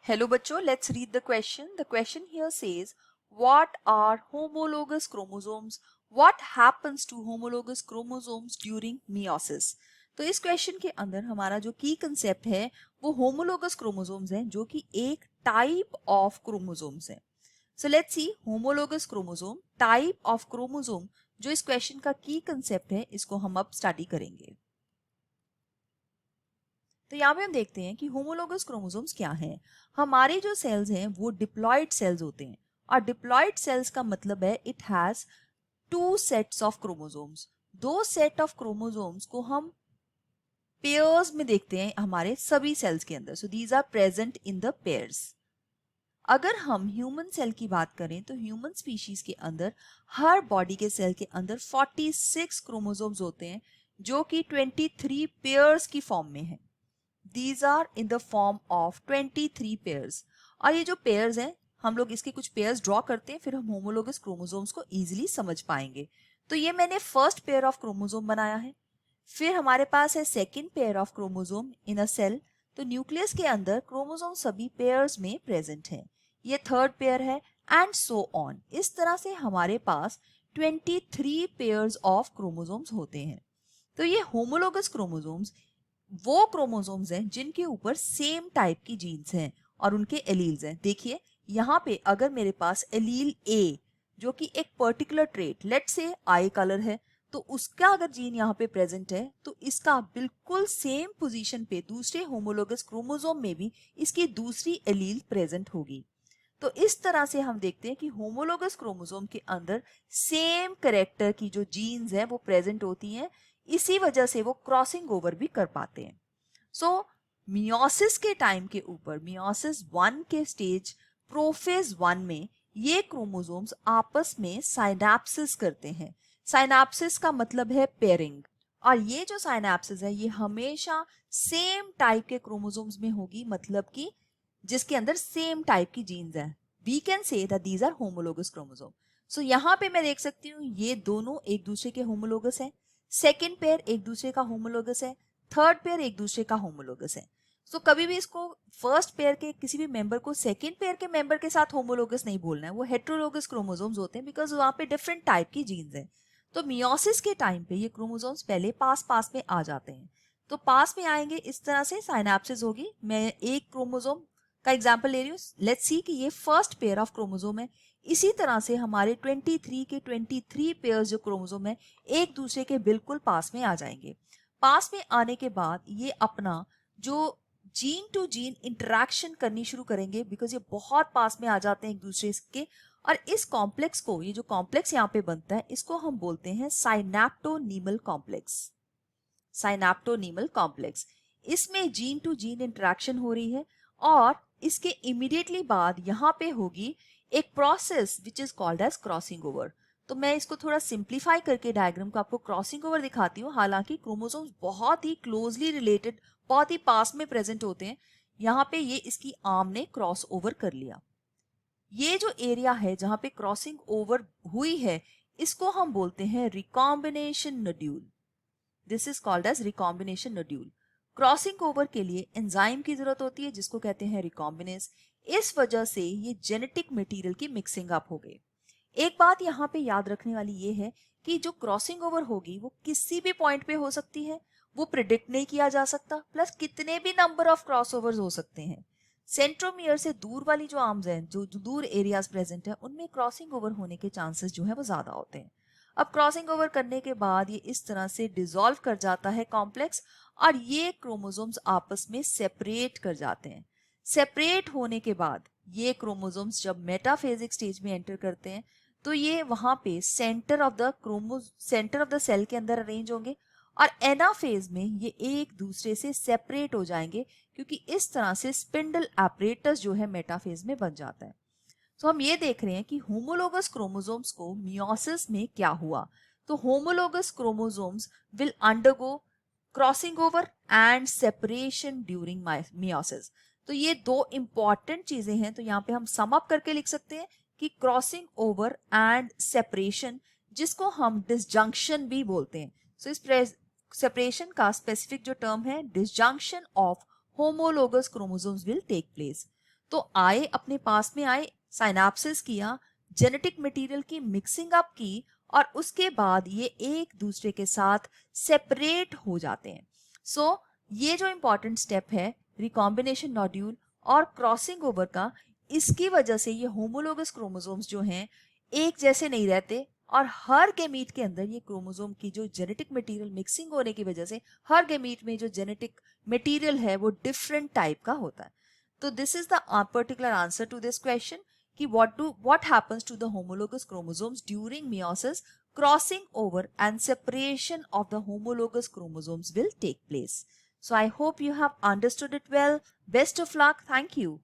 Hello बच्चों, let's read the question. The question here says, what are homologous chromosomes? What happens to homologous chromosomes during meiosis? तो इस question के अंदर हमारा जो की कंसेप्ट है वो होमोलोगस क्रोमोसोम्स हैं जो कि एक टाइप ऑफ क्रोमोसोम्स हैं. So let's see homologous chromosome, type of chromosome. जो इस क्वेश्चन का की कंसेप्ट है इसको हम अब स्टडी करेंगे. तो यहाँ पे हम देखते हैं कि होमोलोगस क्रोमोसोम्स क्या हैं. हमारे जो सेल्स हैं वो डिप्लॉयड सेल्स होते हैं और डिप्लॉयड सेल्स का मतलब है it has two sets of chromosomes. दो सेट ऑफ क्रोमोसोम्स को हम पेयर्स में देखते हैं हमारे सभी सेल्स के अंदर. So these are present in the pairs. अगर हम ह्यूमन सेल की बात करें तो ह्यूमन स्पीशीज के अंदर हर बॉडी के सेल के अंदर 46 क्रोमोसोम्स होते हैं जो कि 23 पेयर्स की फॉर्म में है. These are in the form of 23 pairs. और ये जो पेयर्स हैं हम लोग इसके कुछ पेयर्स ड्रॉ करते हैं फिर हम होमोलोगस क्रोमोसोम्स को इजीली समझ पाएंगे. तो ये मैंने फर्स्ट पेयर ऑफ क्रोमोसोम बनाया है. फिर हमारे पास है second pair of chromosome in a cell. तो न्यूक्लियस के अंदर क्रोमोसोम सभी पेयर्स में प्रेजेंट हैं. ये थर्ड पेयर है एंड सो ऑन. इस तरह से हमारे पास 23 पेयर्स ऑफ क्रोमोसोम्स होते हैं. तो ये होमोलोगस क्रोमोसोम्स वो क्रोमोसोम्स हैं जिनके ऊपर सेम टाइप की जीन्स हैं और उनके एलील्स हैं. देखिए यहाँ पे अगर मेरे पास एलील ए जो कि एक particular trait let's say I colour है तो उसका अगर जीन यहाँ पे प्रेजेंट है तो इसका बिल्कुल सेम पोजीशन पे दूसरे होमोलोगस क्रोमोसोम में भी इसकी दूसरी एलील प्रेजेंट होगी. तो इस तरह से हम देखते हैं कि होमोलोगस क्रोमोसोम के अंदर सेम कैरेक्टर की जो जीन्स हैं वो प्रेजेंट होती हैं. इसी वजह से वो क्रॉसिंग ओवर भी कर पाते हैं. सो मियोसिस के टाइम के ऊपर मियोसिस 1 के स्टेज प्रोफेज 1 में ये क्रोमोसोम्स आपस में साइनैप्सिस करते हैं. साइनैप्सिस का मतलब है पेयरिंग. और ये जो साइनैप्सिस है ये हमेशा सेम टाइप के क्रोमोसोम्स में होगी, मतलब कि जिसके अंदर सेम टाइप की जीन्स है. We can say that these are homologous chromosome. So यहाँ पे मैं देख सकती हूँ ये दोनों एक दूसरे के होमोलोगस हैं. सेकेंड पेयर एक दूसरे का होमोलोगस है. थर्ड पेयर एक दूसरे का होमोलोगस है. सो कभी भी इसको फर्स्ट पेयर के किसी भी मेंबर को सेकेंड पेयर के मेंबर के साथ होमोलोगस नहीं बोलना है. वो हेट्रोलोगस क्रोमोसोम्स होते हैं बिकॉज वहाँ पे डिफरेंट टाइप की जीन्स है. तो मियोसिस के टाइम पे ये क्रोमोसोम्स पहले पास पास में आ जाते हैं. तो पास में आएंगे इस तरह से साइनैप्सिस होगी. मैं एक क्रोमोसोम का एग्जाम्पल ले रही हूँ. लेट्स सी कि ये फर्स्ट पेयर ऑफ क्रोमोसोम है. इसी तरह से हमारे 23 के 23 पेयर्स जो क्रोमोसोम है एक दूसरे के बिल्कुल पास में आ जाएंगे. पास में आने के बाद ये अपना जो जीन टू जीन इंटरेक्शन करनी शुरू करेंगे बिकॉज ये बहुत पास में आ जाते हैं एक दूसरे के. और इस कॉम्प्लेक्स को, ये जो कॉम्प्लेक्स यहाँ पे बनता है इसको हम बोलते हैं साइनैप्टोनीमल कॉम्प्लेक्स. साइनैप्टोनीमल कॉम्प्लेक्स. इसमें जीन टू जीन इंटरेक्शन हो रही है और इसके इमीडिएटली बाद यहाँ पे होगी एक process which is called as crossing over. तो मैं इसको थोड़ा सिंप्लीफाई करके डायग्राम को आपको क्रॉसिंग ओवर दिखाती हूँ. हालांकि क्रोमोसोम्स बहुत ही क्लोजली रिलेटेड, बहुत ही पास में प्रेजेंट होते हैं. यहाँ पे ये इसकी आर्म ने क्रॉस ओवर कर लिया. ये जो एरिया है जहाँ पे क्रॉसिंग ओवर हुई है इसको हम बोलते हैं recombination nodule. This is called as recombination nodule. Crossing over के लिए एंजाइम की जरूरत होती है जिसको कहते हैं रिकॉम्बिनेस. इस वजह से ये जेनेटिक मटेरियल की मिक्सिंग अप हो गई. एक बात यहाँ पे याद रखने वाली ये है कि जो क्रॉसिंग ओवर होगी वो किसी भी पॉइंट पे हो सकती है. वो प्रिडिक्ट नहीं किया जा सकता. प्लस कितने भी नंबर ऑफ क्रॉसओवर्स हो सकते हैं. सेंट्रोमियर से दूर वाली जो आर्म्स हैं, जो दूर एरियाज प्रेजेंट है, उनमें क्रॉसिंग ओवर होने के चांसेस जो है वो ज्यादा होते हैं. अब क्रॉसिंग ओवर करने के बाद ये इस तरह से डिसॉल्व कर जाता है कॉम्प्लेक्स और ये क्रोमोसोम्स आपस में सेपरेट कर जाते हैं. सेपरेट होने के बाद ये क्रोमोसोम्स जब मेटाफेजिक स्टेज में एंटर करते हैं तो ये वहां पे सेंटर ऑफ द सेल के अंदर अरेंज होंगे और एनाफेज में ये एक दूसरे से सेपरेट हो जाएंगे क्योंकि इस तरह से स्पिंडल एपरेटस जो है मेटाफेज में बन जाता है. तो हम ये देख रहे हैं कि होमोलोगस क्रोमोसोम्स को मियोसिस में क्या हुआ. तो homologous chromosomes will undergo crossing over and separation during meiosis. तो ये दो इंपॉर्टेंट चीजें हैं. तो यहाँ पे हम सम अप करके लिख सकते हैं कि क्रॉसिंग ओवर एंड सेपरेशन, जिसको हम डिसजंक्शन भी बोलते हैं. सो इस सेपरेशन का स्पेसिफिक जो टर्म है disjunction of homologous chromosomes will take place. तो आए, अपने पास में आए, साइनाप्सिस किया, जेनेटिक मटेरियल की मिक्सिंग अप की, और उसके बाद ये एक दूसरे के साथ सेपरेट हो जाते हैं. सो ये जो इंपॉर्टेंट स्टेप है रिकॉम्बिनेशन नॉड्यूल और क्रॉसिंग ओवर का, इसकी वजह से ये होमोलोगस क्रोमोसोम्स जो हैं एक जैसे नहीं रहते, और हर गैमीट के अंदर ये क्रोमोसोम की जो जेनेटिक मटेरियल मिक्सिंग होने की वजह से हर गैमीट में जो जेनेटिक मटेरियल है वो डिफरेंट टाइप का होता है. तो this is the particular answer to this question कि what happens to the homologous chromosomes during meiosis, crossing over and separation of the homologous chromosomes will take place. So I hope you have understood it well. Best of luck. Thank you.